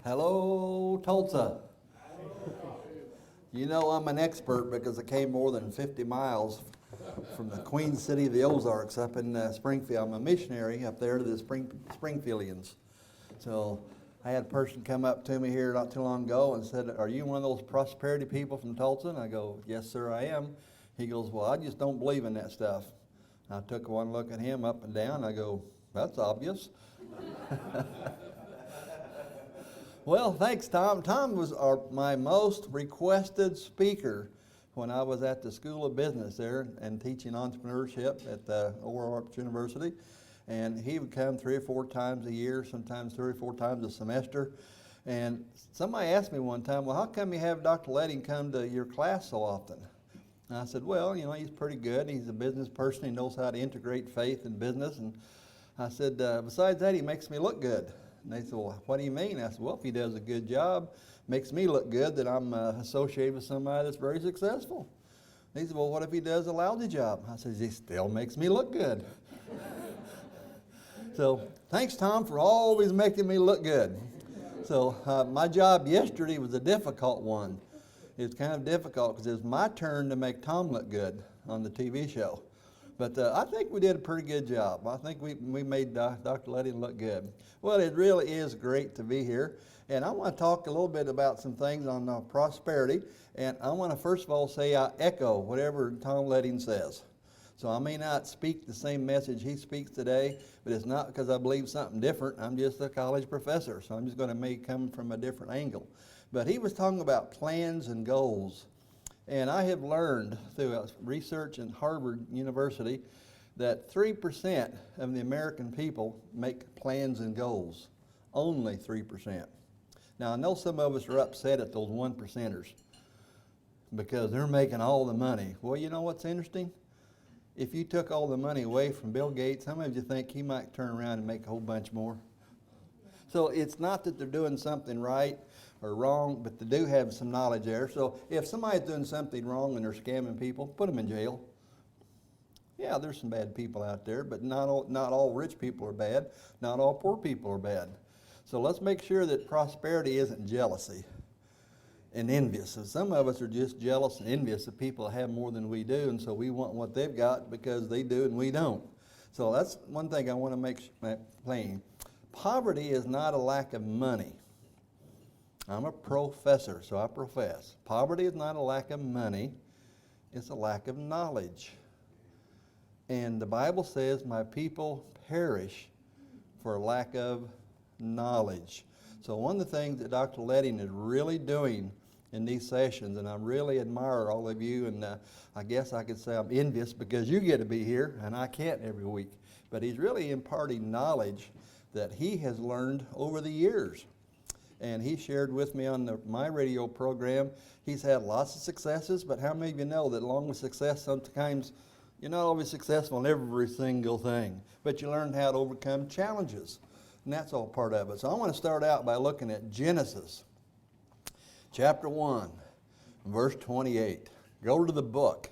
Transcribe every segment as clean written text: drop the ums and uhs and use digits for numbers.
Hello, Tulsa. You know I'm an expert because I came more than 50 miles from the Queen City of the Ozarks up in Springfield. I'm a missionary up there to the Springfieldians. So I had a person come up to me here not too long ago and said, "Are you one of those prosperity people from Tulsa?" And I go, "Yes, sir, I am." He goes, "Well, I just don't believe in that stuff." I took one look at him up and down. I go, "That's obvious." Well, thanks, Tom. Tom was my most requested speaker when I was at the School of Business there and teaching entrepreneurship at the Oral Roberts University. And he would come 3 or 4 times a year, sometimes 3 or 4 times a semester. And somebody asked me one time, "Well, how come you have Dr. Ledding come to your class so often?" And I said, "Well, you know, he's pretty good. He's a business person. He knows how to integrate faith and business." And I said, "Besides that, he makes me look good." And they said, "Well, what do you mean?" I said, "Well, if he does a good job, makes me look good that I'm associated with somebody that's very successful." They said, "Well, what if he does a lousy job?" I said, "He still makes me look good." So thanks, Tom, for always making me look good. So my job yesterday was a difficult one. It was kind of difficult because it was my turn to make Tom look good on the TV show. But I think we did a pretty good job. I think we made Dr. Ledding look good. Well, it really is great to be here. And I want to talk a little bit about some things on prosperity. And I want to first of all say I echo whatever Tom Ledding says. So I may not speak the same message he speaks today, but it's not because I believe something different. I'm just a college professor, so I'm just going to may come from a different angle. But he was talking about plans and goals. And I have learned through research in Harvard University that 3% of the American people make plans and goals. Only 3%. Now, I know some of us are upset at those 1%ers because they're making all the money. Well, you know what's interesting? If you took all the money away from Bill Gates, how many of you think he might turn around and make a whole bunch more? So it's not that they're doing something right or wrong, but they do have some knowledge there. So if somebody's doing something wrong and they're scamming people, put them in jail. Yeah, there's some bad people out there, but not all rich people are bad. Not all poor people are bad. So let's make sure that prosperity isn't jealousy and envious. So some of us are just jealous and envious of people that have more than we do, and so we want what they've got because they do and we don't. So that's one thing I want to make plain. Poverty is not a lack of money. I'm a professor, so I profess. Poverty is not a lack of money, it's a lack of knowledge. And the Bible says, "My people perish for lack of knowledge." So one of the things that Dr. Ledding is really doing in these sessions, and I really admire all of you, and I guess I could say I'm envious because you get to be here, and I can't every week. But he's really imparting knowledge that he has learned over the years. And he shared with me on my radio program, he's had lots of successes, but how many of you know that along with success, sometimes you're not always successful in every single thing, but you learn how to overcome challenges, and that's all part of it. So I want to start out by looking at Genesis, chapter 1, verse 28. Go to the book.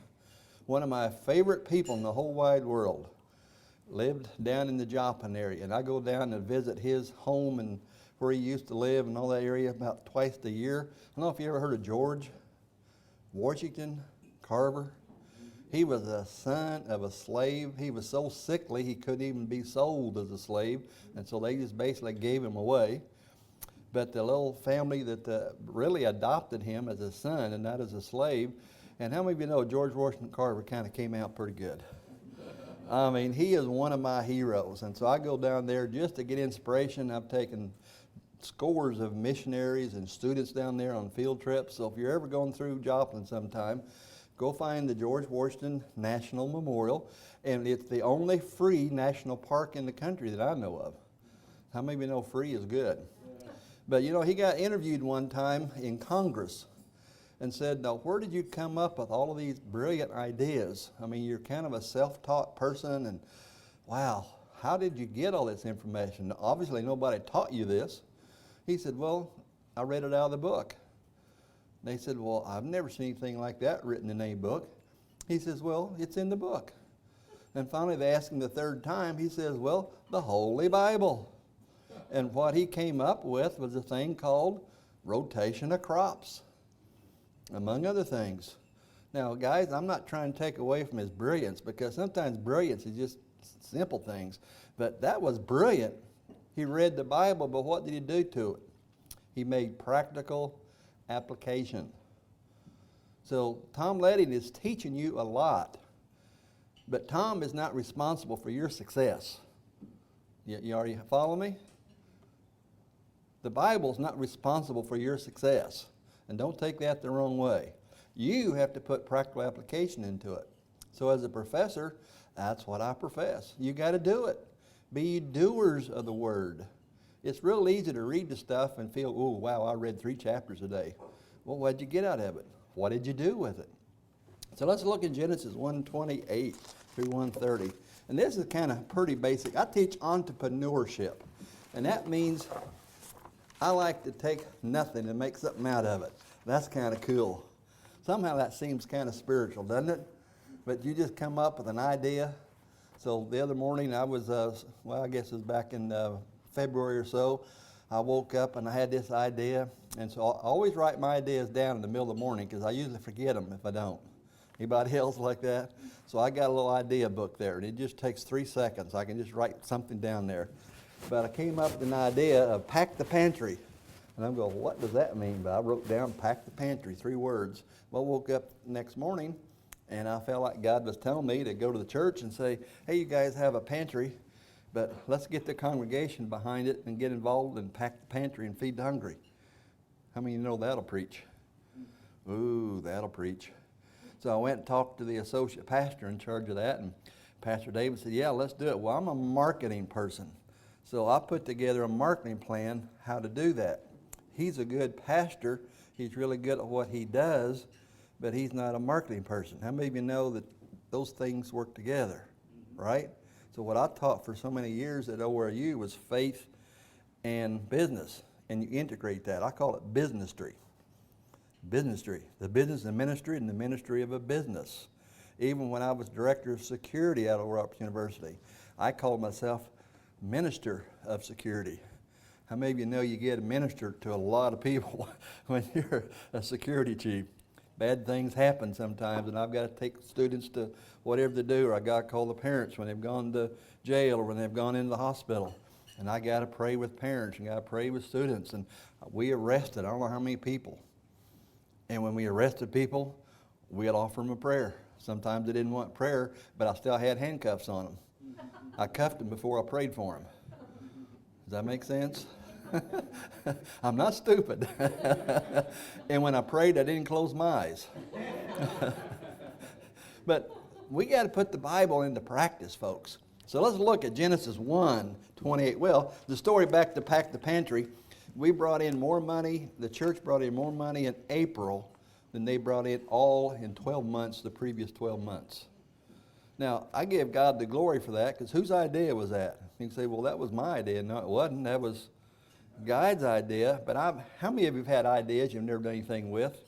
One of my favorite people in the whole wide world lived down in the Joplin area, and I go down and visit his home and where he used to live and all that area about twice a year. I don't know if you ever heard of George Washington Carver. He was a son of a slave. He was so sickly he couldn't even be sold as a slave, and so they just basically gave him away. But the little family that really adopted him as a son and not as a slave. And how many of you know George Washington Carver kind of came out pretty good? I mean, he is one of my heroes, and so I go down there just to get inspiration. I've taken scores of missionaries and students down there on field trips. So if you're ever going through Joplin sometime, go find the George Washington National Memorial, and it's the only free national park in the country that I know of. How many of you know free is good? Yeah. But you know, he got interviewed one time in Congress and said, "Now, where did you come up with all of these brilliant ideas? I mean, you're kind of a self-taught person, and wow, how did you get all this information? Obviously, nobody taught you this." He said, "Well, I read it out of the book." They said, "Well, I've never seen anything like that written in any book." He says, "Well, it's in the book." And finally, they asked him the third time. He says, "Well, the Holy Bible." And what he came up with was a thing called rotation of crops, among other things. Now, guys, I'm not trying to take away from his brilliance, because sometimes brilliance is just simple things. But that was brilliant. He read the Bible, but what did he do to it? He made practical application. So Tom Ledding is teaching you a lot, but Tom is not responsible for your success. You already follow me? The Bible's not responsible for your success, and don't take that the wrong way. You have to put practical application into it. So as a professor, that's what I profess. You got to do it. Be ye doers of the word. It's real easy to read the stuff and feel, oh, wow, I read 3 chapters a day. Well, what did you get out of it? What did you do with it? So let's look in Genesis 1:28 through 1:30. And this is kind of pretty basic. I teach entrepreneurship. And that means I like to take nothing and make something out of it. That's kind of cool. Somehow that seems kind of spiritual, doesn't it? But you just come up with an idea. So the other morning I was, I guess it was back in February or so, I woke up and I had this idea. And so I always write my ideas down in the middle of the morning, because I usually forget them if I don't. Anybody else like that? So I got a little idea book there, and it just takes 3 seconds. I can just write something down there. But I came up with an idea of pack the pantry. And I'm going, what does that mean? But I wrote down pack the pantry, 3 words. Well, I woke up next morning, and I felt like God was telling me to go to the church and say, hey, you guys have a pantry, but let's get the congregation behind it and get involved and pack the pantry and feed the hungry. How many of you know that'll preach? Ooh, that'll preach. So I went and talked to the associate pastor in charge of that, and Pastor David said, yeah, let's do it. Well, I'm a marketing person, so I put together a marketing plan how to do that. He's a good pastor. He's really good at what he does, but he's not a marketing person. How many of you know that those things work together, right? So what I taught for so many years at ORU was faith and business, and you integrate that. I call it businessry. Businessry, the business and ministry, and the ministry of a business. Even when I was director of security at Oral Roberts University, I called myself minister of security. How many of you know you get a minister to a lot of people when you're a security chief? Bad things happen sometimes, and I've got to take students to whatever they do, or I got to call the parents when they've gone to jail or when they've gone into the hospital. And I got to pray with parents and got to pray with students. And we arrested, I don't know how many people. And when we arrested people, we'd offer them a prayer. Sometimes they didn't want prayer, but I still had handcuffs on them. I cuffed them before I prayed for them. Does that make sense? I'm not stupid. And when I prayed, I didn't close my eyes. But we got to put the Bible into practice, folks. So let's look at Genesis 1:28. Well, the story back to pack the pantry. We brought in more money, the church brought in more money in April than they brought in all in 12 months, the previous 12 months. Now, I give God the glory for that, because whose idea was that? You can say, well, that was my idea. No, it wasn't. That was God's idea. But how many of you have had ideas you've never done anything with?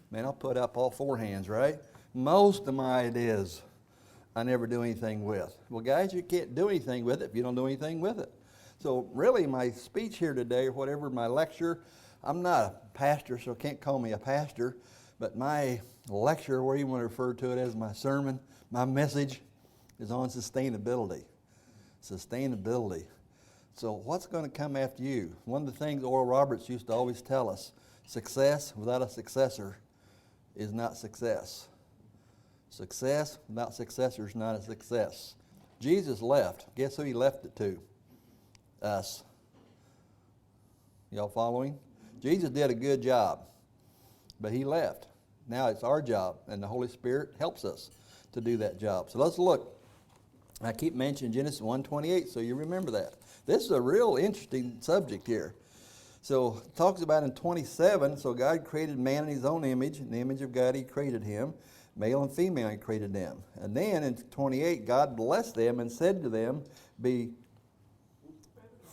Man, I'll put up all 4 hands, right? Most of my ideas I never do anything with. Well, guys, you can't do anything with it if you don't do anything with it. So really, my speech here today, or whatever, my lecture, I'm not a pastor, so can't call me a pastor, but my lecture, or you want to refer to it as my sermon, my message is on sustainability. Sustainability. So what's going to come after you? One of the things Oral Roberts used to always tell us, success without a successor is not success. Success without successor is not a success. Jesus left. Guess who he left it to? Us. Y'all following? Jesus did a good job, but he left. Now it's our job, and the Holy Spirit helps us to do that job. So let's look. I keep mentioning Genesis 1:28, so you remember that. This is a real interesting subject here. So it talks about in 27, so God created man in his own image. In the image of God he created him. Male and female he created them. And then in 28, God blessed them and said to them, be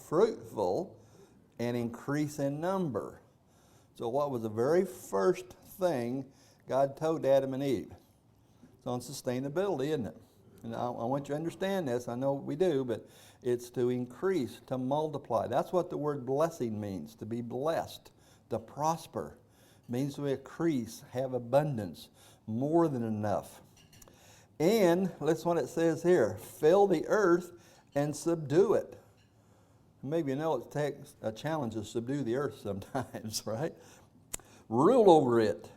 fruitful and increase in number. So what was the very first thing God told Adam and Eve? It's on sustainability, isn't it? And I want you to understand this. I know we do, but it's to increase, to multiply. That's what the word blessing means, to be blessed, to prosper. It means to increase, have abundance, more than enough. And listen what it says here, fill the earth and subdue it. Maybe you know it takes a challenge to subdue the earth sometimes, right? Rule over it.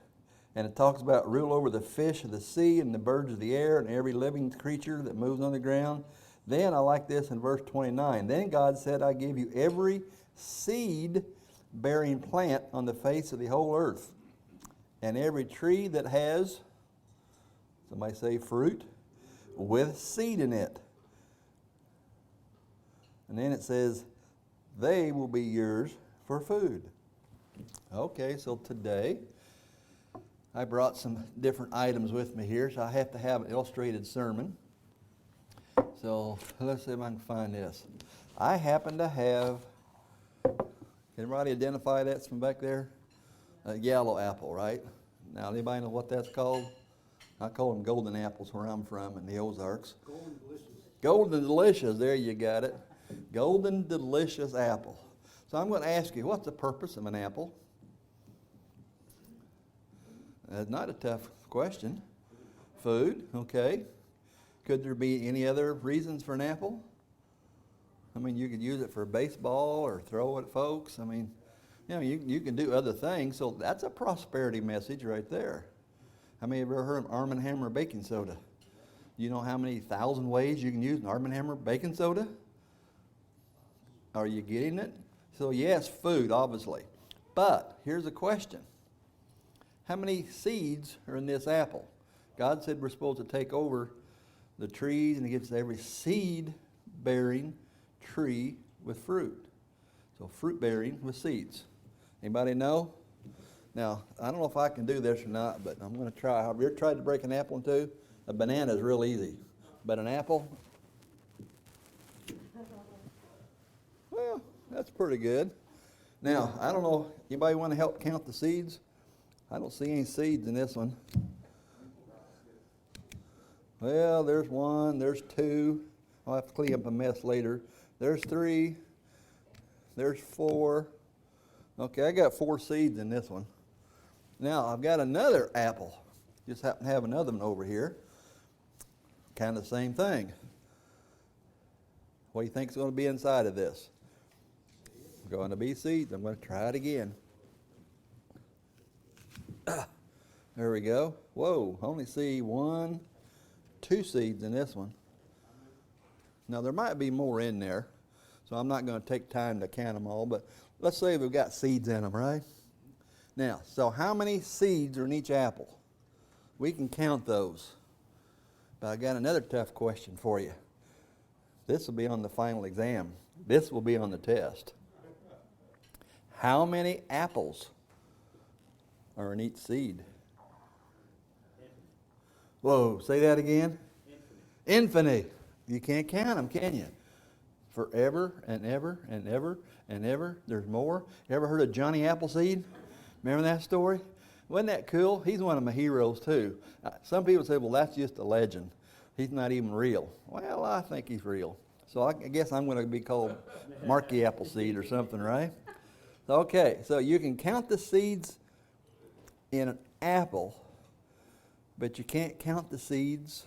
And it talks about rule over the fish of the sea and the birds of the air and every living creature that moves on the ground. Then I like this in verse 29. Then God said, I give you every seed-bearing plant on the face of the whole earth, and every tree that has, somebody say fruit, with seed in it. And then it says, they will be yours for food. Okay, so today I brought some different items with me here, so I have to have an illustrated sermon. So let's see if I can find this. I happen to have, can anybody identify that from back there? A yellow apple, right? Now, anybody know what that's called? I call them golden apples where I'm from in the Ozarks. Golden delicious. Golden delicious, there you got it. Golden delicious apple. So I'm going to ask you, what's the purpose of an apple? That's not a tough question. Food, okay. Could there be any other reasons for an apple? I mean, you could use it for baseball or throw it at folks. I mean, you know, you can do other things. So that's a prosperity message right there. How many of you ever heard of Arm & Hammer baking soda? You know how many thousand ways you can use an Arm & Hammer baking soda? Are you getting it? So yes, food, obviously. But here's a question. How many seeds are in this apple? God said we're supposed to take over the trees, and He gives every seed-bearing tree with fruit. So fruit-bearing with seeds. Anybody know? Now, I don't know if I can do this or not, but I'm going to try. Have you ever tried to break an apple in two? A banana is real easy. But an apple? Well, that's pretty good. Now, I don't know. Anybody want to help count the seeds? I don't see any seeds in this one. Well, there's one, there's two. I'll have to clean up a mess later. There's three. There's four. Okay, I got 4 seeds in this one. Now, I've got another apple. Just happen to have another one over here. Kind of the same thing. What do you think is going to be inside of this? Going to be seeds. I'm going to try it again. There we go. Whoa, I only see 1, 2 seeds in this one. Now, there might be more in there, so I'm not going to take time to count them all, but let's say we've got seeds in them, right? Now, so how many seeds are in each apple? We can count those. But I got another tough question for you. This will be on the final exam. This will be on the test. How many apples are in each seed? Whoa, say that again? Infinite. You can't count them, can you? Forever and ever and ever and ever. There's more. You ever heard of Johnny Appleseed? Remember that story? Wasn't that cool? He's one of my heroes too. Some people say, well, that's just a legend. He's not even real. Well, I think he's real. So I guess I'm going to be called Marky Appleseed or something, right? Okay, so you can count the seeds in an apple, but you can't count the seeds.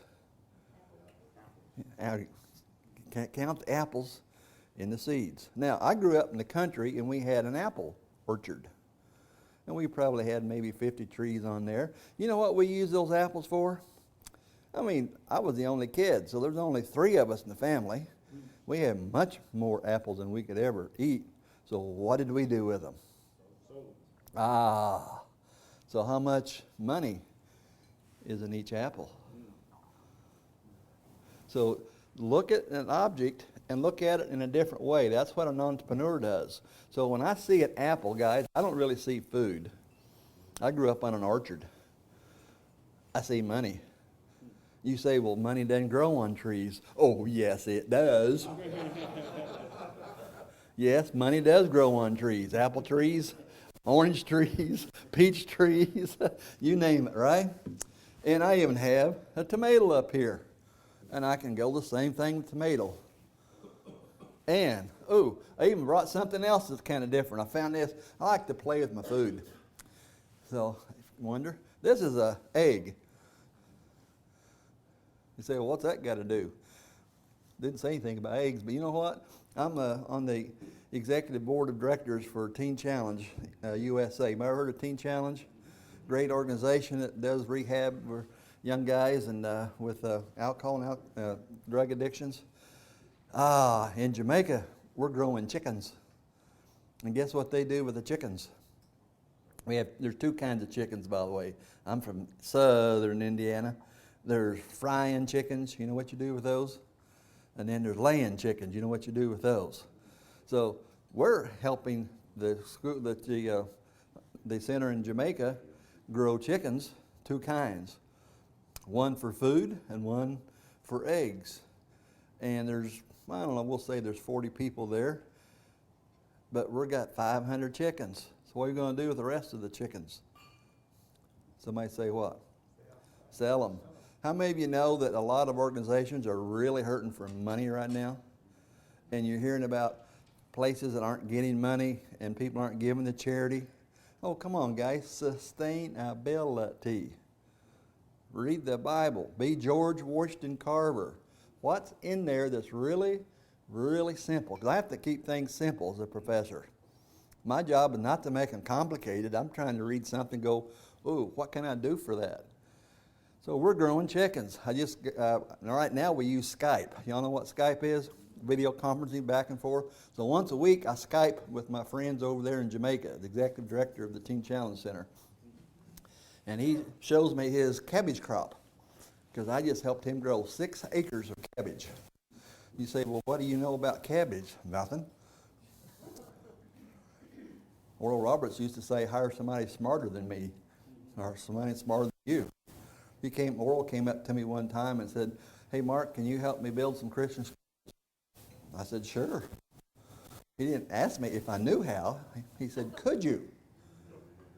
You can't count the apples in the seeds. Now, I grew up in the country, and we had an apple orchard. And we probably had maybe 50 trees on there. You know what we used those apples for? I mean, I was the only kid, so there's only 3 of us in the family. We had much more apples than we could ever eat. So what did we do with them? So how much money is in each apple? So look at an object and look at it in a different way. That's what an entrepreneur does. So when I see an apple, guys, I don't really see food. I grew up on an orchard. I see money. You say, well, money doesn't grow on trees. Oh, yes, it does. Yes, money does grow on trees. Apple trees, orange trees, peach trees, you name it, right? And I even have a tomato up here. And I can go the same thing with tomato. And, I even brought something else that's kind of different. I found this. I like to play with my food. So, if you wonder, this is an egg. You say, well, what's that got to do? Didn't say anything about eggs, but you know what? I'm on the executive board of directors for Teen Challenge USA. You ever heard of Teen Challenge? Great organization that does rehab for young guys and with alcohol and drug addictions. In Jamaica, we're growing chickens. And guess what they do with the chickens? There's two kinds of chickens, by the way. I'm from southern Indiana. There's frying chickens. You know what you do with those? And then there's laying chickens. You know what you do with those? So we're helping the center in Jamaica grow chickens, two kinds. One for food and one for eggs. And we'll say there's 40 people there. But we've got 500 chickens. So what are you going to do with the rest of the chickens? Somebody say what? Sell them. How many of you know that a lot of organizations are really hurting for money right now? And you're hearing about places that aren't getting money and people aren't giving to charity. Oh, come on, guys. Sustainability. Read the Bible. Be George Washington Carver. What's in there that's really, really simple? Because I have to keep things simple as a professor. My job is not to make them complicated. I'm trying to read something and go, what can I do for that? So we're growing chickens. Right now we use Skype. Y'all know what Skype is? Video conferencing back and forth. So once a week I Skype with my friends over there in Jamaica, the executive director of the Teen Challenge Center. And he shows me his cabbage crop because I just helped him grow 6 acres of cabbage. You say, well, what do you know about cabbage? Nothing. Oral Roberts used to say, hire somebody smarter than me or somebody smarter than you. Oral came up to me one time and said, hey, Mark, can you help me build some Christian schools? I said, sure. He didn't ask me if I knew how. He said, could you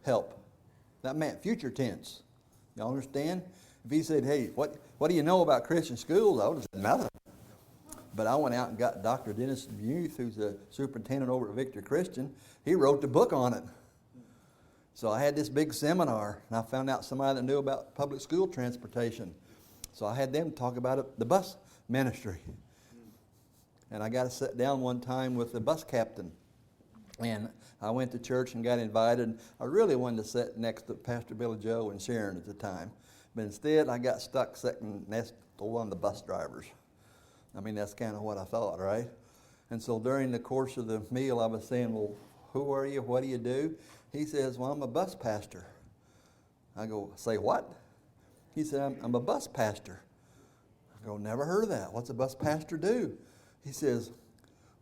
help? That meant future tense. Y'all understand? If he said, hey, what do you know about Christian schools? I would have said nothing. But I went out and got Dr. Dennis Muth, who's the superintendent over at Victory Christian. He wrote the book on it. So I had this big seminar, and I found out somebody that knew about public school transportation. So I had them talk about the bus ministry. And I got to sit down one time with the bus captain. And I went to church and got invited. I really wanted to sit next to Pastor Billy Joe and Sharon at the time. But instead, I got stuck sitting next to one of the bus drivers. I mean, that's kind of what I thought, right? And so during the course of the meal, I was saying, well, who are you? What do you do? He says, well, I'm a bus pastor. I go, say what? He said, I'm a bus pastor. I go, never heard of that. What's a bus pastor do? He says,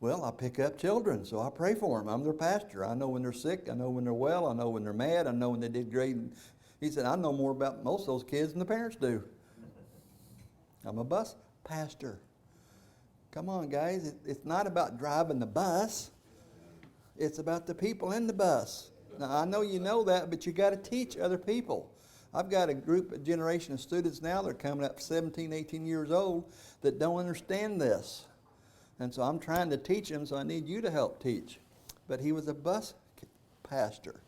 well, I pick up children, so I pray for them. I'm their pastor. I know when they're sick. I know when they're well. I know when they're mad. I know when they did great. He said, I know more about most of those kids than the parents do. I'm a bus pastor. Come on, guys. It's not about driving the bus. It's about the people in the bus. Now, I know you know that, but you got to teach other people. I've got a generation of students now that are coming up 17, 18 years old that don't understand this. And so I'm trying to teach them, so I need you to help teach. But he was a bus pastor.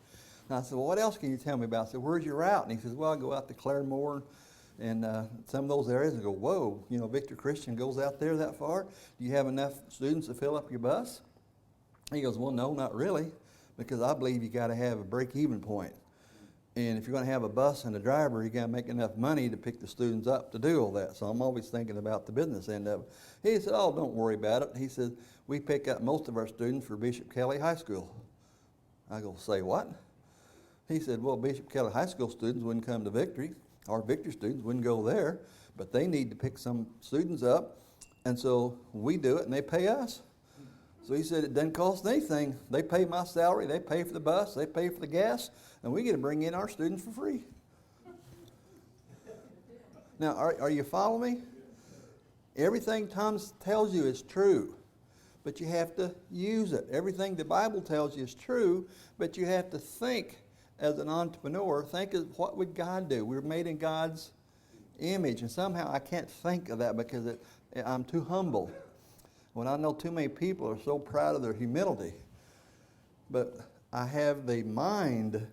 And I said, well, what else can you tell me about? I said, where's your route? And he says, well, I go out to Claremore and some of those areas. And I go, whoa, Victor Christian goes out there that far? Do you have enough students to fill up your bus? He goes, well, no, not really, because I believe you got to have a break-even point. And if you're going to have a bus and a driver, you got to make enough money to pick the students up to do all that. So I'm always thinking about the business end of it. He said, oh, don't worry about it. He said, we pick up most of our students for Bishop Kelly High School. I go, say what? He said, well, Bishop Kelly High School students wouldn't come to Victory. Our Victory students wouldn't go there, but they need to pick some students up. And so we do it, and they pay us. So he said, it doesn't cost anything. They pay my salary, they pay for the bus, they pay for the gas, and we get to bring in our students for free. Now, are you following me? Everything Tom tells you is true, but you have to use it. Everything the Bible tells you is true, but you have to think as an entrepreneur, think of what would God do? We're made in God's image, and somehow I can't think of that because I'm too humble. When I know too many people are so proud of their humility. But I have the mind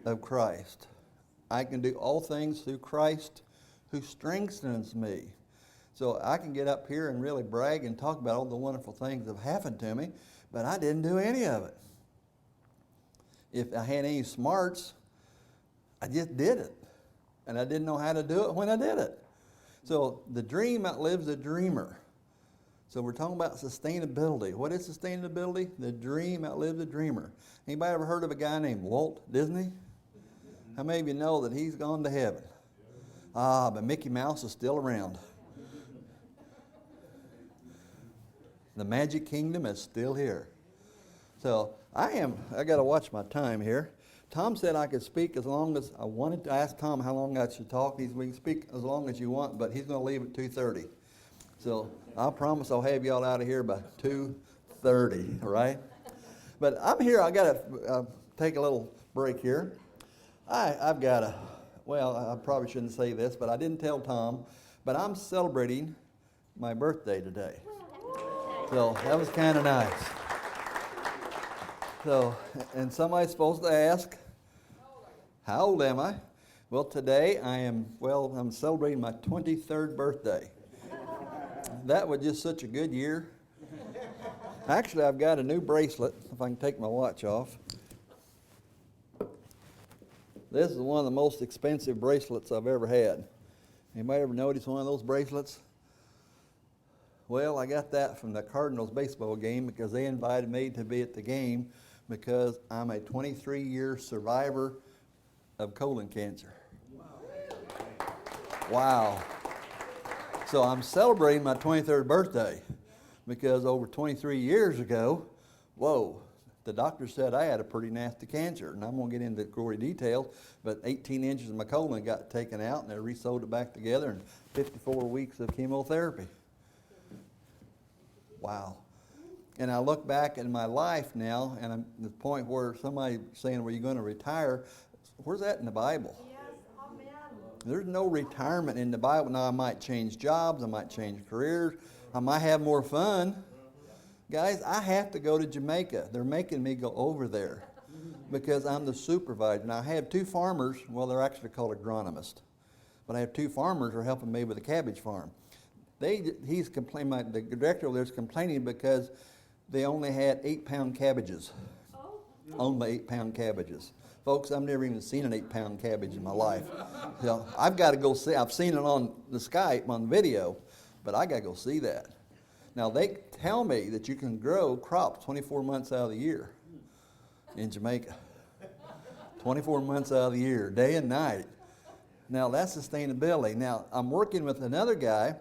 of Christ. I can do all things through Christ who strengthens me. So I can get up here and really brag and talk about all the wonderful things that have happened to me, but I didn't do any of it. If I had any smarts, I just did it. And I didn't know how to do it when I did it. So the dream outlives the dreamer. So we're talking about sustainability. What is sustainability? The dream outlives the dreamer. Anybody ever heard of a guy named Walt Disney? How many of you know that he's gone to heaven? But Mickey Mouse is still around. The Magic Kingdom is still here. So I got to watch my time here. Tom said I could speak as long as I wanted to. Ask Tom how long I should talk. We can speak as long as you want, but he's going to leave at 2:30. So I promise I'll have y'all out of here by 2:30, all right? But I'm here. I got to take a little break here. I probably shouldn't say this, but I didn't tell Tom, but I'm celebrating my birthday today. So that was kind of nice. So, and somebody's supposed to ask, how old am I? Well, today I'm celebrating my 23rd birthday. That was just such a good year. Actually, I've got a new bracelet, if I can take my watch off. This is one of the most expensive bracelets I've ever had. Anybody ever notice one of those bracelets? Well, I got that from the Cardinals baseball game because they invited me to be at the game because I'm a 23-year survivor of colon cancer. Wow. So I'm celebrating my 23rd birthday because over 23 years ago, the doctor said I had a pretty nasty cancer. And I'm going to get into gory details, but 18 inches of my colon got taken out and they re-sewed it back together and 54 weeks of chemotherapy. Wow. And I look back in my life now, and I'm at the point where somebody saying, "Well, you're going to retire?" Where's that in the Bible? Yes, amen. There's no retirement in the Bible. Now, I might change jobs, I might change careers, I might have more fun. Guys, I have to go to Jamaica. They're making me go over there because I'm the supervisor. Now, I have two farmers. Well, they're actually called agronomists. But I have two farmers who are helping me with a cabbage farm. He's complaining. The director over there is complaining because they only had 8-pound cabbages. Oh. Only 8-pound cabbages. Folks, I've never even seen an 8-pound cabbage in my life. So I've got to go see. I've seen it on the Skype, on video, but I got to go see that. Now, they tell me that you can grow crops 24 months out of the year in Jamaica. 24 months out of the year, day and night. Now, that's sustainability. Now, I'm working with another guy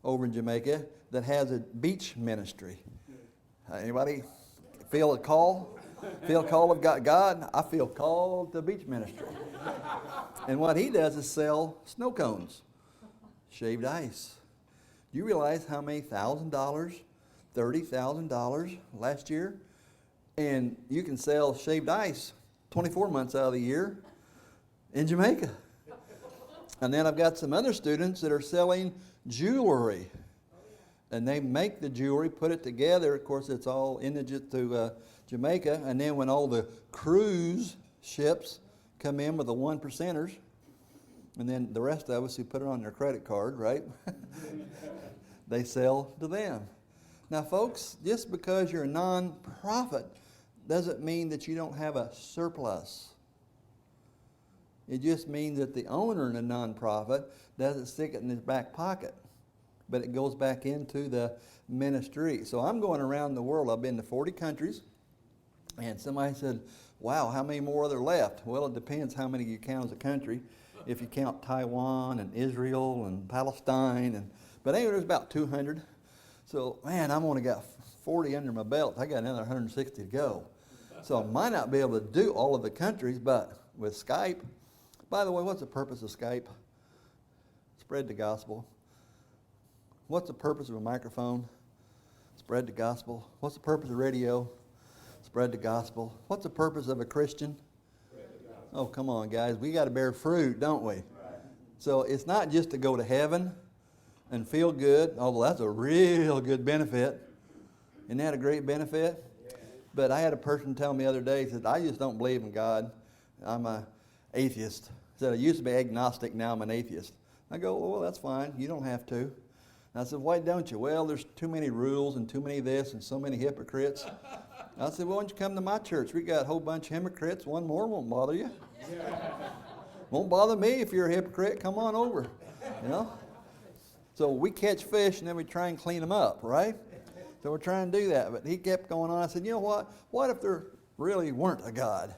over in Jamaica that has a beach ministry. Anybody feel a call? Feel a call of God? I feel called to beach ministry. And what he does is sell snow cones, shaved ice. Do you realize how many $1,000, $30,000 last year? And you can sell shaved ice 24 months out of the year in Jamaica. And then I've got some other students that are selling jewelry. And they make the jewelry, put it together. Of course, it's all indigent to Jamaica. And then when all the cruise ships come in with the 1%ers, and then the rest of us who put it on their credit card, right? They sell to them. Now, folks, just because you're a non-profit doesn't mean that you don't have a surplus. It just means that the owner in a non-profit doesn't stick it in his back pocket, but it goes back into the ministry. So I'm going around the world. I've been to 40 countries, and somebody said, wow, how many more are there left? Well, it depends how many you count as a country. If you count Taiwan and Israel and Palestine, but anyway, there's about 200. So, man, I've only got 40 under my belt. I got another 160 to go. So I might not be able to do all of the countries, but with Skype, by the way, what's the purpose of Skype? Spread the gospel. What's the purpose of a microphone? Spread the gospel. What's the purpose of radio? Spread the gospel. What's the purpose of a Christian? Oh, come on, guys. We got to bear fruit, don't we? So it's not just to go to heaven and feel good, although that's a real good benefit. Isn't that a great benefit? But I had a person tell me the other day, he said, I just don't believe in God. I'm an atheist. He said, I used to be agnostic, now I'm an atheist. I go, well, that's fine. You don't have to. And I said, why don't you? Well, there's too many rules and too many this and so many hypocrites. I said, well, why don't you come to my church? We got a whole bunch of hypocrites. One more won't bother you. Won't bother me if you're a hypocrite. Come on over. You know? So we catch fish and then we try and clean them up, right? So we're trying to do that. But he kept going on. I said, you know what? What if there really weren't a God?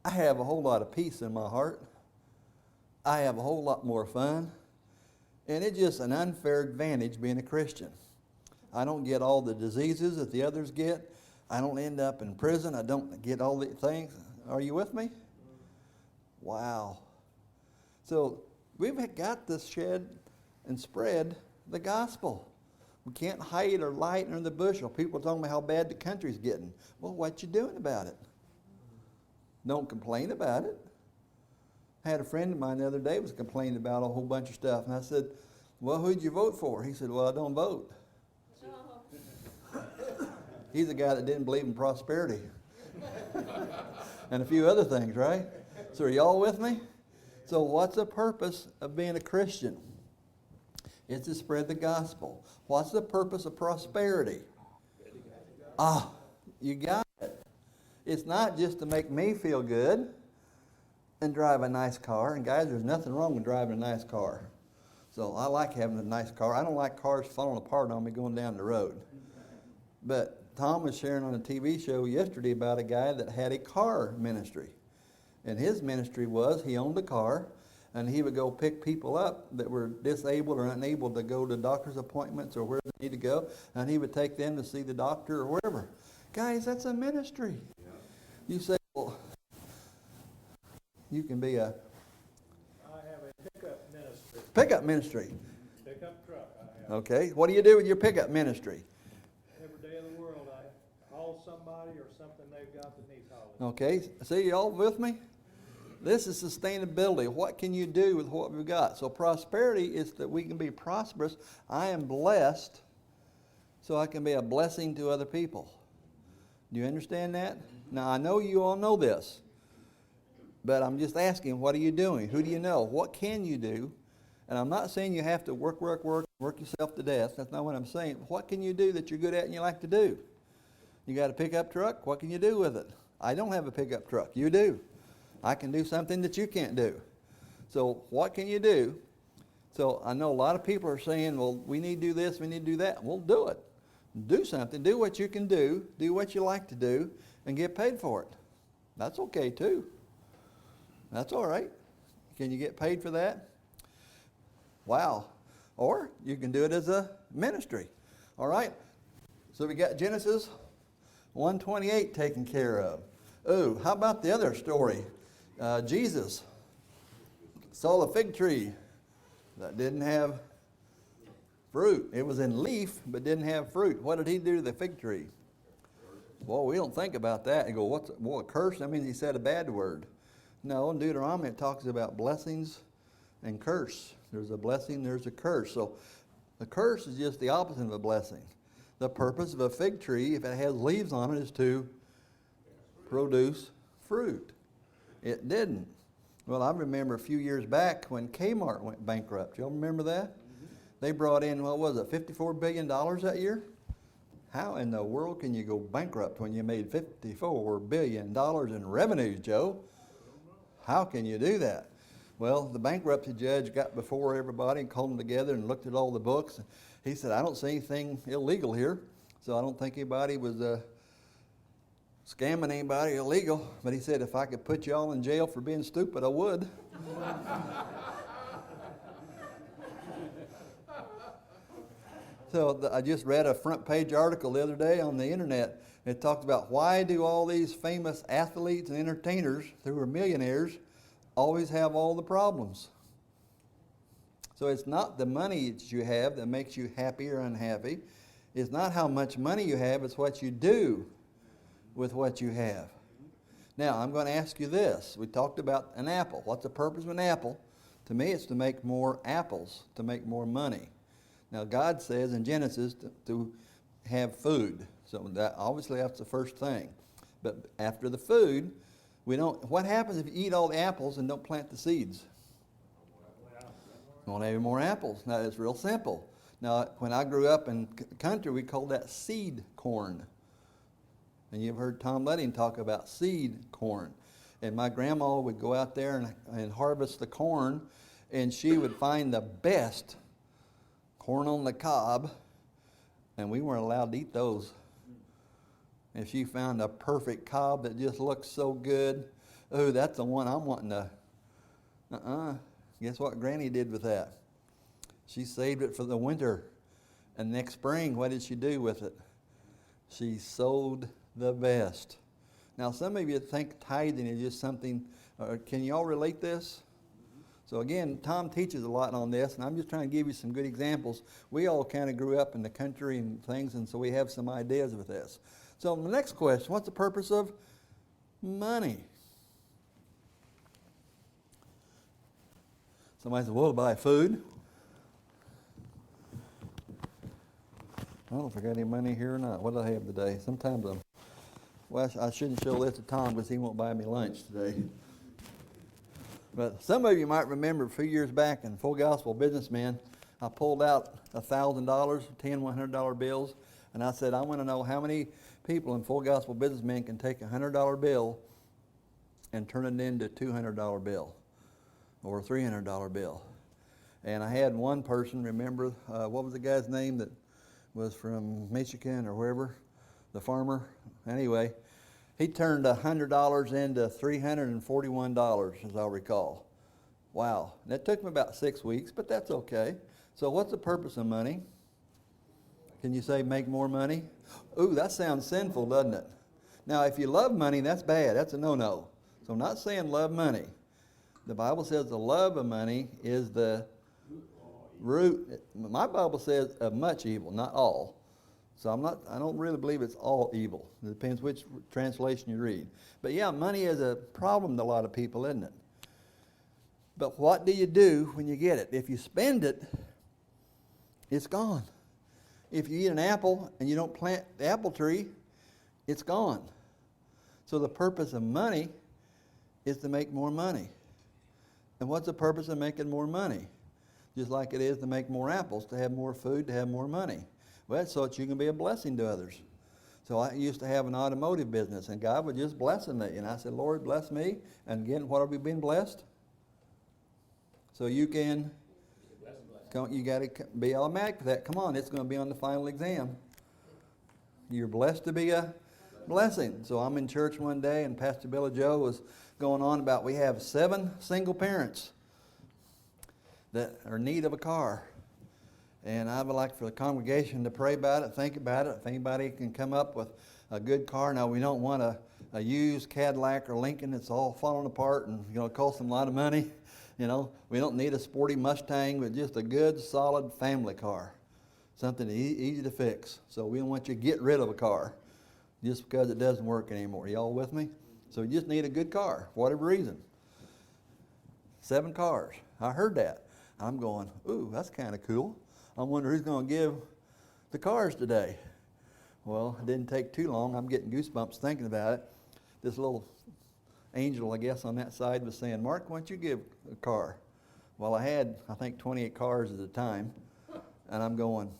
I have a whole lot of peace in my heart. I have a whole lot more fun. And it's just an unfair advantage being a Christian. I don't get all the diseases that the others get. I don't end up in prison. I don't get all the things. Are you with me? Wow. So we've got to shed and spread the gospel. We can't hide or light under the bushel. People are talking about how bad the country's getting. Well, what you doing about it? Don't complain about it. I had a friend of mine the other day was complaining about a whole bunch of stuff. And I said, well, who'd you vote for? He said, well, I don't vote. He's a guy that didn't believe in prosperity. And a few other things, right? So are y'all with me? So what's the purpose of being a Christian? It's to spread the gospel. What's the purpose of prosperity? You got it. It's not just to make me feel good and drive a nice car. And guys, there's nothing wrong with driving a nice car. So I like having a nice car. I don't like cars falling apart on me going down the road. But Tom was sharing on a TV show yesterday about a guy that had a car ministry. And his ministry was he owned a car and he would go pick people up that were disabled or unable to go to doctor's appointments or where they need to go. And he would take them to see the doctor or wherever. Guys, that's a ministry. Yeah. You say, well, you can be a... I have a pickup ministry. Pickup ministry. Pickup truck I have. Okay. What do you do with your pickup ministry? Every day of the world I haul somebody or something they've got that needs hauling. Okay. See, y'all with me? This is sustainability. What can you do with what we've got? So prosperity is that we can be prosperous. I am blessed so I can be a blessing to other people. Do you understand that? Now, I know you all know this, but I'm just asking, what are you doing? Who do you know? What can you do? And I'm not saying you have to work yourself to death. That's not what I'm saying. What can you do that you're good at and you like to do? You got a pickup truck? What can you do with it? I don't have a pickup truck. You do. I can do something that you can't do. So what can you do? So I know a lot of people are saying, well, we need to do this, we need to do that. Well, do it. Do something. Do what you can do. Do what you like to do and get paid for it. That's okay too. That's all right. Can you get paid for that? Wow. Or you can do it as a ministry. All right. So we got Genesis 1:28 taken care of. Oh, how about the other story? Jesus saw a fig tree that didn't have fruit. It was in leaf, but didn't have fruit. What did he do to the fig tree? Well, we don't think about that. You go, a curse? That means he said a bad word. No, in Deuteronomy it talks about blessings and curse. There's a blessing, there's a curse. So a curse is just the opposite of a blessing. The purpose of a fig tree, if it has leaves on it, is to produce fruit. It didn't. Well, I remember a few years back when Kmart went bankrupt. Y'all remember that? Mm-hmm. They brought in, what was it, $54 billion that year? How in the world can you go bankrupt when you made $54 billion in revenues, Joe? How can you do that? Well, the bankruptcy judge got before everybody and called them together and looked at all the books. He said, I don't see anything illegal here, so I don't think anybody was scamming anybody illegal. But he said, if I could put you all in jail for being stupid, I would. So I just read a front page article the other day on the internet. It talked about why do all these famous athletes and entertainers who are millionaires always have all the problems. So it's not the money that you have that makes you happy or unhappy. It's not how much money you have, it's what you do with what you have. Now, I'm going to ask you this. We talked about an apple. What's the purpose of an apple? To me, it's to make more apples, to make more money. Now, God says in Genesis to have food. So that obviously that's the first thing. But after the food, we don't. What happens if you eat all the apples and don't plant the seeds? You won't have any more apples. Now, it's real simple. Now, when I grew up in country, we called that seed corn. And you've heard Tom Letting talk about seed corn. And my grandma would go out there and harvest the corn, and she would find the best corn on the cob, and we weren't allowed to eat those. If she found a perfect cob that just looked so good, oh, that's the one I'm wanting to. Guess what Granny did with that? She saved it for the winter. And next spring, what did she do with it? She sowed the best. Now, some of you think tithing is just something, can you all relate this? So again, Tom teaches a lot on this, and I'm just trying to give you some good examples. We all kind of grew up in the country and things, and so we have some ideas with this. So the next question, what's the purpose of money? Somebody said, well, to buy food. I don't know if I got any money here or not. What do I have today? Sometimes I shouldn't show this to Tom because he won't buy me lunch today. But some of you might remember a few years back in Full Gospel Businessman, I pulled out $1,000, 10 $100 bills, and I said, I want to know how many people in Full Gospel Businessman can take a $100 bill and turn it into a $200 bill or a $300 bill. And I had one person, remember, what was the guy's name that was from Michigan or wherever, the farmer? Anyway, he turned $100 into $341, as I recall. Wow. That took me about 6 weeks, but that's okay. So what's the purpose of money? Can you say make more money? Ooh, that sounds sinful, doesn't it? Now, if you love money, that's bad. That's a no-no. So I'm not saying love money. The Bible says the love of money is the root. My Bible says of much evil, not all. So I don't really believe it's all evil. It depends which translation you read. But yeah, money is a problem to a lot of people, isn't it? But what do you do when you get it? If you spend it, it's gone. If you eat an apple and you don't plant the apple tree, it's gone. So the purpose of money is to make more money. And what's the purpose of making more money? Just like it is to make more apples, to have more food, to have more money. Well, that's so that you can be a blessing to others. So I used to have an automotive business, and God was just blessing me. And I said, Lord, bless me. And again, what have we been blessed? So you can, you got to be automatic with that. Come on, it's going to be on the final exam. You're blessed to be a blessing. So I'm in church one day, and Pastor Billy Joe was going on about we have 7 single parents that are in need of a car. And I would like for the congregation to pray about it, think about it. If anybody can come up with a good car. Now, we don't want a used Cadillac or Lincoln that's all falling apart and cost them a lot of money. We don't need a sporty Mustang, but just a good, solid family car. Something easy to fix. So we don't want you to get rid of a car just because it doesn't work anymore. Y'all with me? So you just need a good car, for whatever reason. 7 cars. I heard that. I'm going, ooh, that's kind of cool. I wonder who's going to give the cars today. Well, it didn't take too long. I'm getting goosebumps thinking about it. This little angel, I guess, on that side was saying, Mark, why don't you give a car? Well, I had, I think, 28 cars at the time. And I'm going,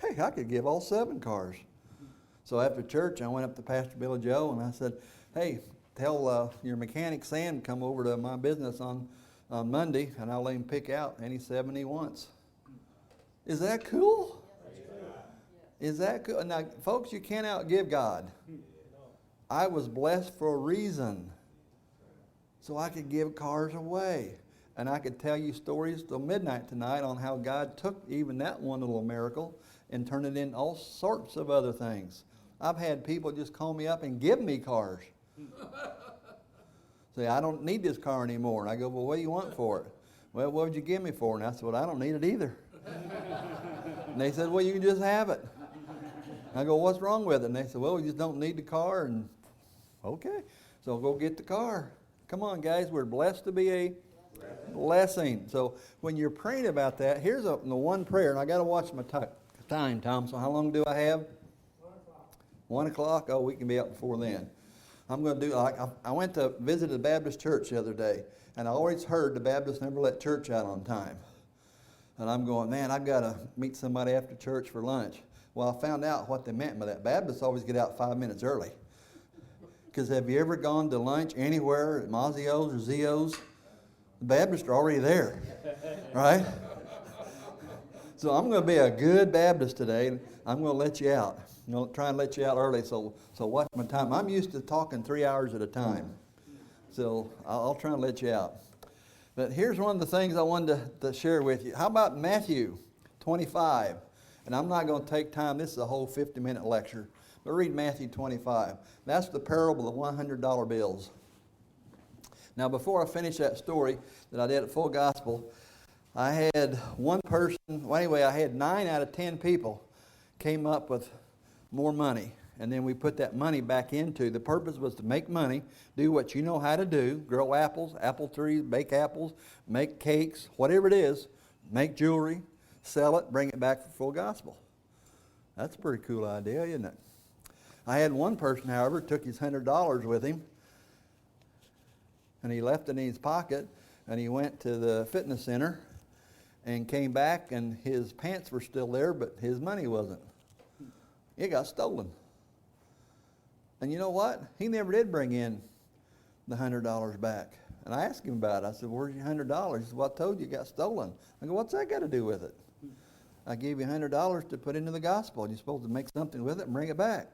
hey, I could give all 7 cars. So after church, I went up to Pastor Billy Joe and I said, hey, tell your mechanic Sam to come over to my business on Monday, and I'll let him pick out any 7 he wants. Is that cool? Is that cool? Now, folks, you can't outgive God. I was blessed for a reason. So I could give cars away. And I could tell you stories till midnight tonight on how God took even that one little miracle and turned it into all sorts of other things. I've had people just call me up and give me cars. Say, I don't need this car anymore. And I go, well, what do you want for it? Well, what would you give me for? And I said, well, I don't need it either. And they said, well, you can just have it. I go, what's wrong with it? And they said, well, we just don't need the car. And okay, so go get the car. Come on, guys, we're blessed to be a Blessing. So when you're praying about that, here's the one prayer, and I got to watch my time, Tom. So how long do I have? 1 o'clock. Oh, we can be up before then. I'm going to do like I went to visit a Baptist church the other day, and I always heard the Baptists never let church out on time. And I'm going, man, I've got to meet somebody after church for lunch. Well, I found out what they meant by that. Baptists always get out 5 minutes early. Because have you ever gone to lunch anywhere at Mazzio's or Zio's? The Baptists are already there, right? So I'm going to be a good Baptist today. I'm going to let you out. I'm going to try and let you out early, so watch my time. I'm used to talking 3 hours at a time, so I'll try and let you out. But here's one of the things I wanted to share with you. How about Matthew 25? And I'm not going to take time. This is a whole 50-minute lecture. But read Matthew 25. That's the parable of the $100 bills. Now, before I finish that story that I did at Full Gospel, I had one person, well, anyway, I had 9 out of 10 people came up with more money. And then we put that money back into, the purpose was to make money, do what you know how to do, grow apples, apple trees, bake apples, make cakes, whatever it is, make jewelry, sell it, bring it back for Full Gospel. That's a pretty cool idea, isn't it? I had one person, however, took his $100 with him, and he left it in his pocket, and he went to the fitness center and came back, and his pants were still there, but his money wasn't. It got stolen. And you know what? He never did bring in the $100 back. And I asked him about it. I said, where's your $100? He said, well, I told you it got stolen. I go, what's that got to do with it? I gave you $100 to put into the gospel, and you're supposed to make something with it and bring it back.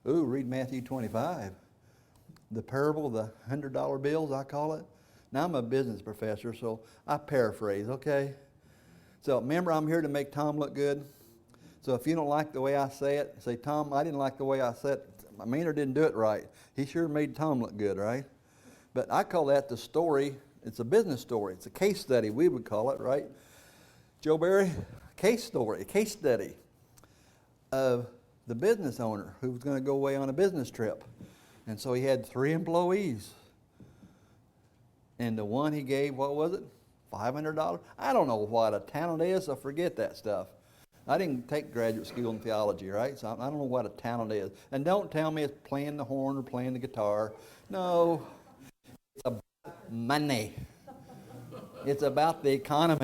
Ooh, read Matthew 25. The parable of the $100 bills, I call it. Now, I'm a business professor, so I paraphrase, okay? So remember, I'm here to make Tom look good. So if you don't like the way I say it, say, Tom, I didn't like the way I said it. Maynard didn't do it right. He sure made Tom look good, right? But I call that the story. It's a business story. It's a case study, we would call it, right? Joe Barry, case story, a case study of the business owner who was going to go away on a business trip. And so he had 3 employees. And the one he gave, what was it? $500? I don't know what a talent is, so forget that stuff. I didn't take graduate school in theology, right? So I don't know what a talent is. And don't tell me it's playing the horn or playing the guitar. No, it's about money. It's about the economy.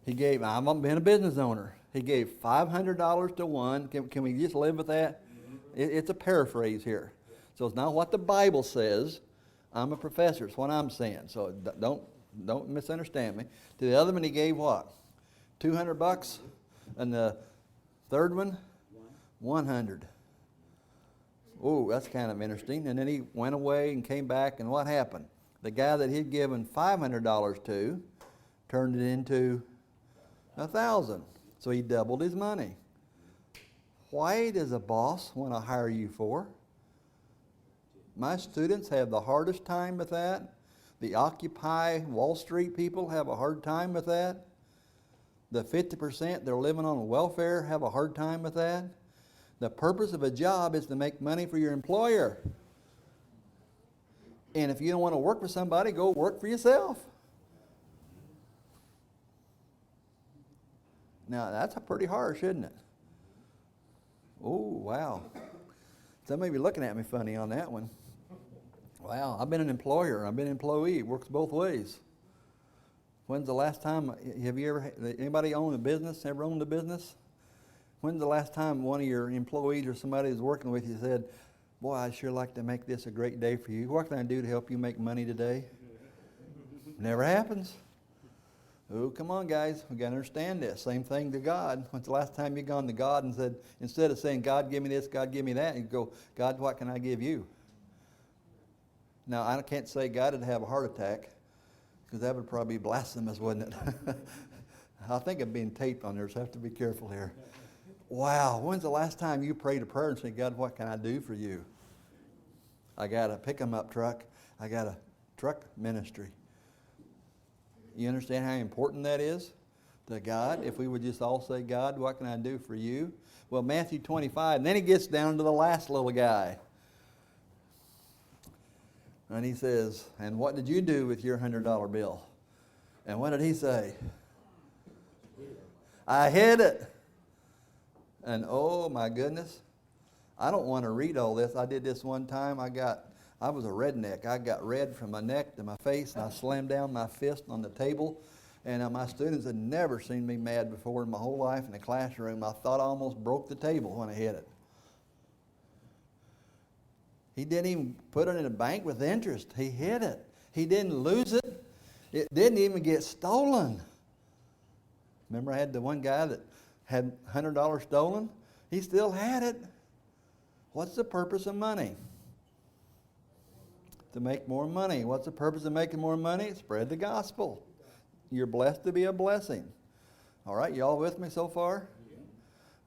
He gave, I've been a business owner. He gave $500 to one. Can we just live with that? It's a paraphrase here. So it's not what the Bible says. I'm a professor. It's what I'm saying. So don't misunderstand me. To the other one, he gave what? $200. And the third one? 100. Oh, that's kind of interesting. And then he went away and came back, and what happened? The guy that he'd given $500 to turned it into 1,000. So he doubled his money. Why does a boss want to hire you for? My students have the hardest time with that. The Occupy Wall Street people have a hard time with that. The 50% that are living on welfare have a hard time with that. The purpose of a job is to make money for your employer. And if you don't want to work for somebody, go work for yourself. Now, that's pretty harsh, isn't it? Oh, wow. Some may be looking at me funny on that one. Wow, I've been an employer. I've been an employee. It works both ways. When's the last time, anybody own a business, ever owned a business? When's the last time one of your employees or somebody who's working with you said, boy, I'd sure like to make this a great day for you. What can I do to help you make money today? Never happens. Oh, come on, guys. We've got to understand this. Same thing to God. When's the last time you've gone to God and said, instead of saying, God, give me this, God, give me that, you go, God, what can I give you? Now, I can't say God would have a heart attack, because that would probably be blasphemous, wouldn't it? I think I'm being taped on there, so I have to be careful here. Wow, when's the last time you prayed a prayer and said, God, what can I do for you? I got a pick-em-up truck. I got a truck ministry. You understand how important that is to God? If we would just all say, God, what can I do for you? Well, Matthew 25, and then he gets down to the last little guy. And he says, and what did you do with your $100 bill? And what did he say? I hid it. And oh my goodness, I don't want to read all this. I did this one time. I was a redneck. I got red from my neck to my face, and I slammed down my fist on the table. And my students had never seen me mad before in my whole life in the classroom. I thought I almost broke the table when I hit it. He didn't even put it in a bank with interest. He hid it. He didn't lose it. It didn't even get stolen. Remember I had the one guy that had $100 stolen? He still had it. What's the purpose of money? To make more money. What's the purpose of making more money? Spread the gospel. You're blessed to be a blessing. All right, y'all with me so far?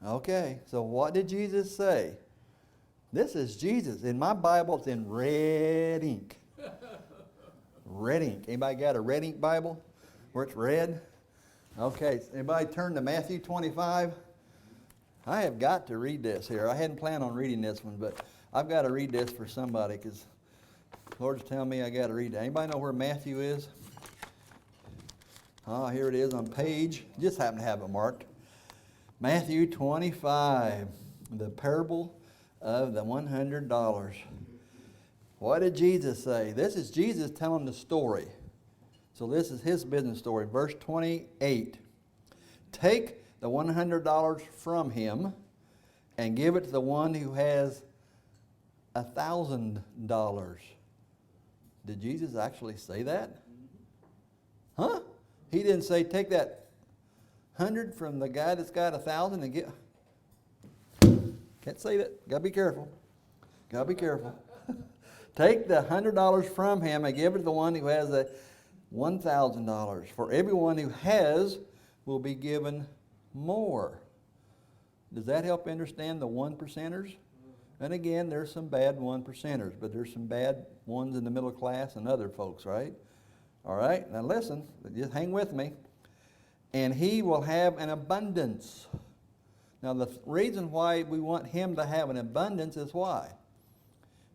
Okay, so what did Jesus say? This is Jesus. In my Bible, it's in red ink. Red ink. Anybody got a red ink Bible where it's red? Okay, anybody turn to Matthew 25? I have got to read this here. I hadn't planned on reading this one, but I've got to read this for somebody because the Lord's telling me I got to read it. Anybody know where Matthew is? Here it is on page. Just happen to have it marked. Matthew 25, the parable of the $100. What did Jesus say? This is Jesus telling the story. So this is his business story. Verse 28. Take the $100 from him and give it to the one who has $1,000. Did Jesus actually say that? Huh? He didn't say take that 100 from the guy that's got 1,000 and get. Can't say that. Gotta be careful. Gotta be careful. Take the $100 from him and give it to the one who has a $1,000. For everyone who has will be given more. Does that help understand the 1%ers? And again, there's some bad 1%ers, but there's some bad ones in the middle class and other folks, right? All right, now listen, just hang with me. And he will have an abundance. Now the reason why we want him to have an abundance is why?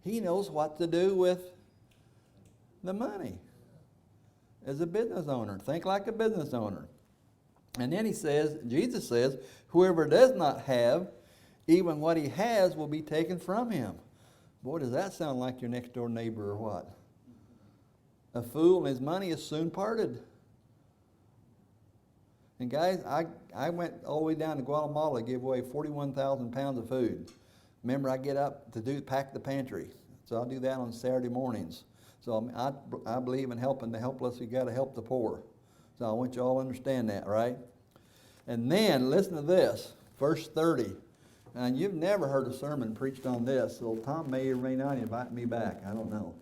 He knows what to do with the money. As a business owner, think like a business owner. And then he says, Jesus says, whoever does not have, even what he has will be taken from him. Boy, does that sound like your next door neighbor or what? A fool and his money is soon parted. And guys, I went all the way down to Guatemala to give away 41,000 pounds of food. Remember, I get up to pack the pantry. So I'll do that on Saturday mornings. So I believe in helping the helpless. You've got to help the poor. So I want you all to understand that, right? And then, listen to this, verse 30. And you've never heard a sermon preached on this, so Tom may or may not invite me back. I don't know.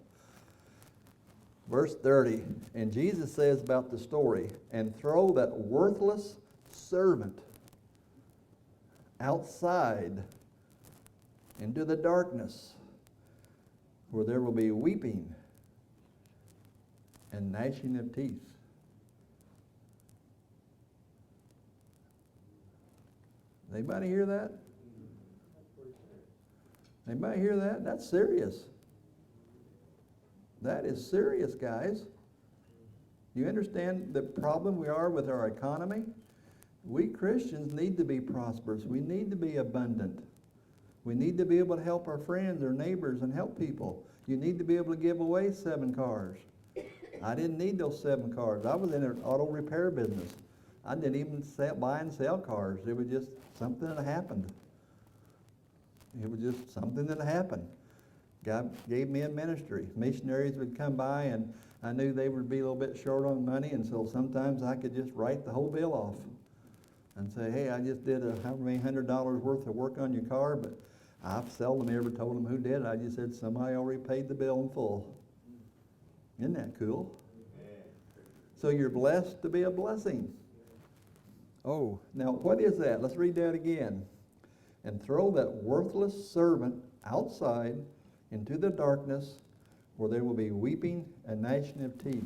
Verse 30, and Jesus says about the story, and throw that worthless servant outside into the darkness, where there will be weeping and gnashing of teeth. Anybody hear that? Anybody hear that? That's serious. That is serious, guys. You understand the problem we are with our economy? We Christians need to be prosperous. We need to be abundant. We need to be able to help our friends, our neighbors, and help people. You need to be able to give away 7 cars. I didn't need those 7 cars. I was in an auto repair business. I didn't even buy and sell cars. It was just something that happened. It was just something that happened. God gave me a ministry. Missionaries would come by, and I knew they would be a little bit short on money, and so sometimes I could just write the whole bill off and say, hey, I just did however many $100 worth of work on your car, but I've seldom ever told them who did it. I just said somebody already paid the bill in full. Isn't that cool? So you're blessed to be a blessing. Oh, now what is that? Let's read that again. And throw that worthless servant outside into the darkness, where there will be weeping and gnashing of teeth.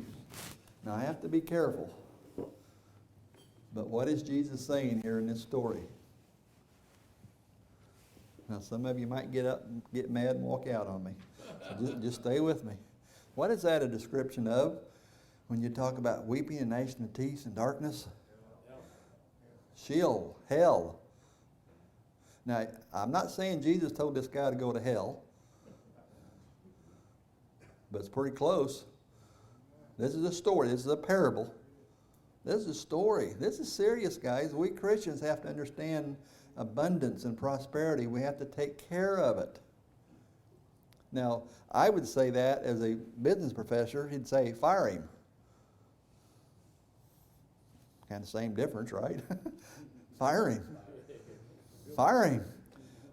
Now I have to be careful. But what is Jesus saying here in this story? Now some of you might get up and get mad and walk out on me. So just stay with me. What is that a description of when you talk about weeping and gnashing of teeth and darkness? Sheol, hell. Now, I'm not saying Jesus told this guy to go to hell, but it's pretty close. This is a story. This is a parable. This is a story. This is serious, guys. We Christians have to understand abundance and prosperity. We have to take care of it. Now, I would say that as a business professor, he'd say, fire him. Kind of same difference, right? Fire him. Fire him.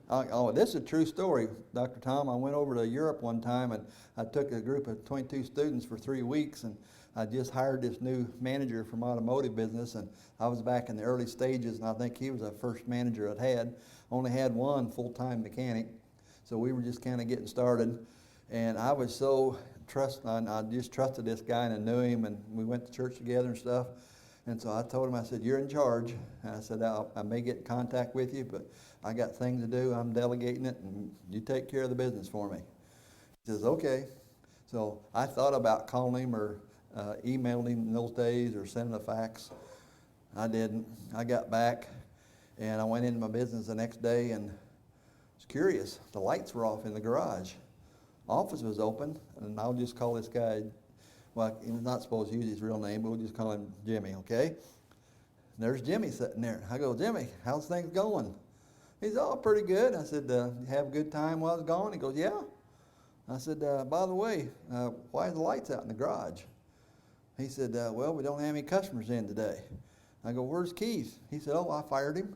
Oh, this is a true story, Dr. Tom. I went over to Europe one time, and I took a group of 22 students for 3 weeks, and I just hired this new manager from automotive business, and I was back in the early stages, and I think he was the first manager I'd had. Only had one full-time mechanic, so we were just kind of getting started, and I was so I just trusted this guy, and I knew him, and we went to church together and stuff. And so I told him, I said, you're in charge. And I said, I may get in contact with you, but I got things to do. I'm delegating it, and you take care of the business for me. He says, okay. So I thought about calling him or emailing him in those days or sending a fax. I didn't. I got back, and I went into my business the next day, and I was curious. The lights were off in the garage. Office was open, and I'll just call this guy. Well, he's not supposed to use his real name, but we'll just call him Jimmy, okay? And there's Jimmy sitting there. I go, Jimmy, how's things going? He's all pretty good. I said, you have a good time while I was gone? He goes, yeah. I said, by the way, why are the lights out in the garage? He said, well, we don't have any customers in today. I go, where's Keith? He said, oh, I fired him.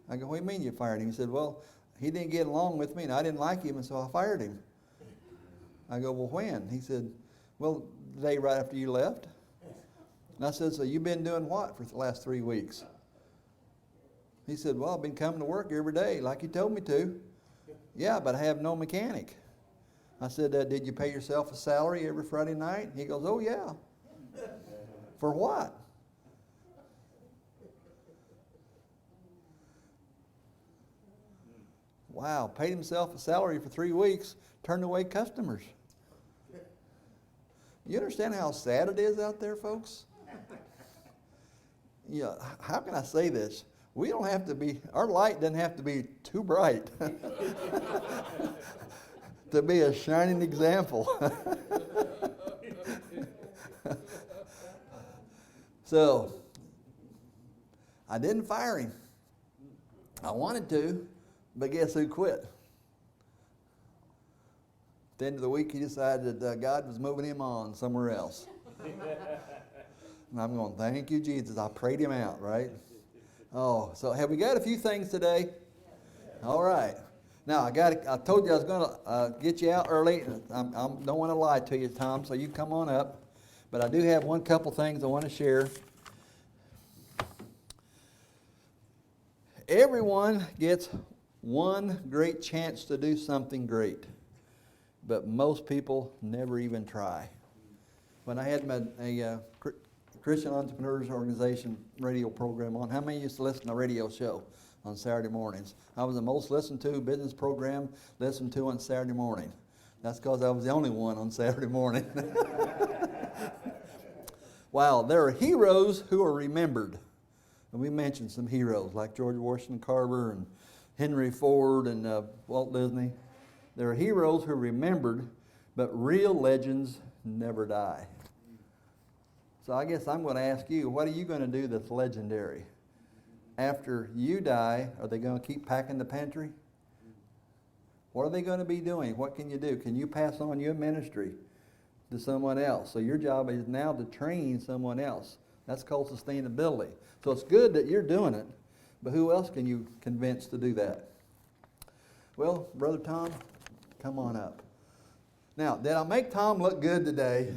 I go, what do you mean you fired him? He said, well, he didn't get along with me, and I didn't like him, and so I fired him. I go, well, when? He said, well, the day right after you left. And I said, so you've been doing what for the last 3 weeks? He said, well, I've been coming to work every day like you told me to. Yeah, but I have no mechanic. I said, did you pay yourself a salary every Friday night? He goes, oh, yeah. For what? Wow, paid himself a salary for 3 weeks, turned away customers. You understand how sad it is out there, folks? Yeah, how can I say this? We don't have to be, our light doesn't have to be too bright to be a shining example. So, I didn't fire him. I wanted to, but guess who quit? At the end of the week, he decided that God was moving him on somewhere else. And I'm going, thank you, Jesus. I prayed him out, right? Oh, so have we got a few things today? All right. Now, I told you I was going to get you out early. I don't want to lie to you, Tom, so you come on up. But I do have one couple things I want to share. Everyone gets one great chance to do something great, but most people never even try. When I had a Christian Entrepreneurs Organization radio program on, how many used to listen to a radio show on Saturday mornings? I was the most listened to business program listened to on Saturday morning. That's because I was the only one on Saturday morning. Wow, there are heroes who are remembered. And we mentioned some heroes like George Washington Carver and Henry Ford and Walt Disney. There are heroes who are remembered, but real legends never die. So I guess I'm going to ask you, what are you going to do that's legendary? After you die, are they going to keep packing the pantry? What are they going to be doing? What can you do? Can you pass on your ministry to someone else? So your job is now to train someone else. That's called sustainability. So it's good that you're doing it, but who else can you convince to do that? Well, Brother Tom, come on up. Now, did I make Tom look good today?